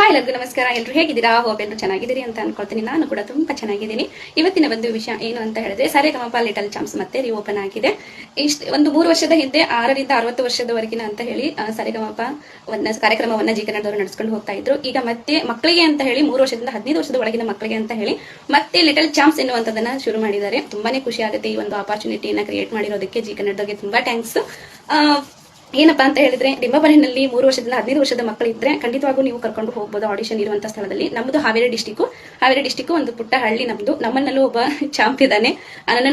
Hi ಎಲ್ಲರಿಗೂ ನಮಸ್ಕಾರ. ಎಲ್ಲರೂ ಹೇಗಿದ್ದೀರಾ? ಹೋಪ್ ಎಲ್ಲರೂ ಚೆನ್ನಾಗಿದ್ದೀರಿ ಅಂತ ಅನ್ಕೊಳ್ತೀನಿ. ನಾನು ಕೂಡ ತುಂಬಾ ಚೆನ್ನಾಗಿದ್ದೀನಿ. ಇವತ್ತಿನ ಒಂದು ವಿಷಯ ಏನು ಅಂತ ಹೇಳಿದ್ರೆ, ಸರೆಗಮಪ ಲಿಟಲ್ ಚಾಂಪ್ಸ್ ಮತ್ತೆ ರಿಓಪನ್ ಆಗಿದೆ. ಒಂದು 3 ವರ್ಷದ ಹಿಂದೆ 6ರಿಂದ 60 ವರ್ಷದವರೆಗಿನ ಅಂತ ಹೇಳಿ ಸರೆಗಮಪ ಕಾರ್ಯಕ್ರಮವನ್ನ ಜಿ ಕನ್ನಡದವರು ನಡೆಸ್ಕೊಂಡು ಹೋಗ್ತಾ ಇದ್ರು. ಈಗ ಮತ್ತೆ ಮಕ್ಕಳಿಗೆ ಅಂತ ಹೇಳಿ 3 ವರ್ಷದಿಂದ 15 ವರ್ಷದ ಒಳಗಿನ ಮಕ್ಕಳಿಗೆ ಅಂತ ಹೇಳಿ ಮತ್ತೆ ಲಿಟಲ್ ಚಾಂಪ್ಸ್ ಎನ್ನುವಂತದನ್ನ ಶುರು ಮಾಡಿದ್ದಾರೆ. ತುಂಬಾನೇ ಖುಷಿ ಆಗುತ್ತೆ ಈ ಒಂದು ಆಪರ್ಚುನಿಟಿಯನ್ನ ಕ್ರಿಯೇಟ್ ಮಾಡಿರೋದಕ್ಕೆ ಜಿ ಕನ್ನಡದವರಿಗೆ ತುಂಬಾ ಥ್ಯಾಂಕ್ಸ್. ಏನಪ್ಪಾ ಅಂತ ಹೇಳಿದ್ರೆ, ಡಿಂಬಾಬರಿನಲ್ಲಿ 3 ವರ್ಷದಿಂದ 15 ವರ್ಷದ ಮಕ್ಕಳಿದ್ರೆ ಖಂಡಿತವಾಗೂ ನೀವು ಕರ್ಕೊಂಡು ಹೋಗಬಹುದು ಆಡಿಷನ್ ಇರುವಂತ ಸ್ಥಳದಲ್ಲಿ. ನಮ್ದು ಹಾವೇರಿ ಡಿಸ್ಟಿಕ್ ಒಂದು ಪುಟ್ಟ ಹಳ್ಳಿ ನಮ್ದು. ನಮ್ಮನ್ನಲ್ಲೂ ಒಬ್ಬ ಚಾಂಪ್ ಇದ್ದಾನೆ.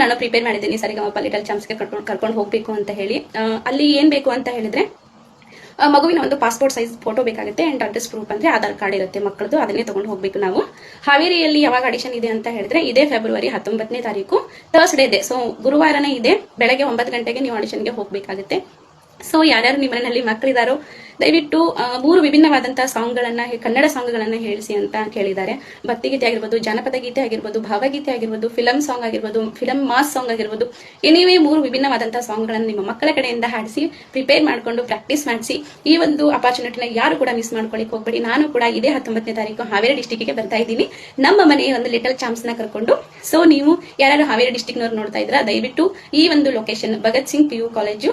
ನಾನು ಪ್ರಿಪೇರ್ ಮಾಡಿದ್ದೀನಿ ಸರಿಗಮಪ ಲಿಟಲ್ ಚಾಂಪ್ಸ್ಗೆ ಕರ್ಕೊಂಡು ಹೋಗ್ಬೇಕು ಅಂತ ಹೇಳಿ. ಅಲ್ಲಿ ಏನ್ ಬೇಕು ಅಂತ ಹೇಳಿದ್ರೆ, ಮಗುವಿನ ಒಂದು ಪಾಸ್ಪೋರ್ಟ್ ಸೈಜ್ ಫೋಟೋ ಬೇಕಾಗುತ್ತೆ ಅಂಡ್ ಅಡ್ರೆಸ್ ಪ್ರೂಫ್ ಅಂದ್ರೆ ಆಧಾರ್ ಕಾರ್ಡ್ ಇರುತ್ತೆ ಮಕ್ಕಳದು, ಅದನ್ನೇ ತಗೊಂಡು ಹೋಗ್ಬೇಕು ನಾವು. ಹಾವೇರಿಯಲ್ಲಿ ಯಾವಾಗ ಆಡಿಷನ್ ಇದೆ ಅಂತ ಹೇಳಿದ್ರೆ, ಇದೇ ಫೆಬ್ರವರಿ 19ನೇ ತಾರೀಕು ಥರ್ಸ್ಡೇ ಇದೆ. ಸೊ ಗುರುವಾರನೇ ಇದೆ. ಬೆಳಗ್ಗೆ 9 ಗಂಟೆಗೆ ನೀವು ಆಡಿಷನ್ಗೆ ಹೋಗ್ಬೇಕಾಗುತ್ತೆ. ಸೊ ಯಾರ್ಯಾರು ನಿಮ್ಮ ಮನೆಯಲ್ಲಿ ಮಕ್ಕಳಿದಾರೋ ದಯವಿಟ್ಟು 3 ವಿಭಿನ್ನವಾದಂತಹ ಸಾಂಗ್ಗಳನ್ನ, ಕನ್ನಡ ಸಾಂಗ್ಗಳನ್ನ ಹೇಳಿಸಿ ಅಂತ ಕೇಳಿದ್ದಾರೆ. ಭಕ್ತಿಗೀತೆ ಆಗಿರ್ಬೋದು, ಜಾನಪದ ಗೀತೆ ಆಗಿರ್ಬೋದು, ಭಾವಗೀತೆ ಆಗಿರ್ಬೋದು, ಫಿಲಂ ಸಾಂಗ್ ಆಗಿರ್ಬೋದು, ಫಿಲಂ ಮಾಸ್ ಸಾಂಗ್ ಆಗಿರ್ಬೋದು, ಎನಿವೇ 3 ವಿಭಿನ್ನವಾದಂತಹ ಸಾಂಗ್ಗಳನ್ನು ನಿಮ್ಮ ಮಕ್ಕಳ ಕಡೆಯಿಂದ ಹಾಡಿಸಿ ಪ್ರಿಪೇರ್ ಮಾಡಿಕೊಂಡು ಪ್ರಾಕ್ಟೀಸ್ ಮಾಡಿಸಿ. ಈ ಒಂದು ಅಪರ್ಚುನಿಟಿನ ಯಾರು ಕೂಡ ಮಿಸ್ ಮಾಡ್ಕೊಳ್ಳಿಕ್ ಹೋಗ್ಬೇಡಿ. ನಾನು ಕೂಡ ಇದೇ 19ನೇ ತಾರೀಕು ಹಾವೇರಿ ಡಿಸ್ಟಿಕ್ಗೆ ಬರ್ತಾ ಇದ್ದೀನಿ, ನಮ್ಮ ಮನೆಯ ಒಂದು ಲಿಟಲ್ ಚಾಂಪ್ಸ್ ನ ಕರ್ಕೊಂಡು. ಸೊ ನೀವು ಯಾರು ಹಾವೇರಿ ಡಿಸ್ಟಿಕ್ನವ್ರು ನೋಡ್ತಾ ಇದ್ರ, ದಯವಿಟ್ಟು ಈ ಒಂದು location Bhagat Singh PU college,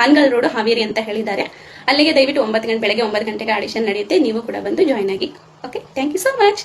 Hanagal road, Haveri ಅಂತ ಹೇಳಿದ್ದಾರೆ. ಅಲ್ಲಿಗೆ ದಯವಿಟ್ಟು ಬೆಳಗ್ಗೆ 9 ಗಂಟೆಗೆ ಆಡಿಷನ್ ನಡೆಯುತ್ತೆ. ನೀವು ಕೂಡ ಬಂದು ಜಾಯ್ನ್ ಆಗಿ. Okay, thank you so much.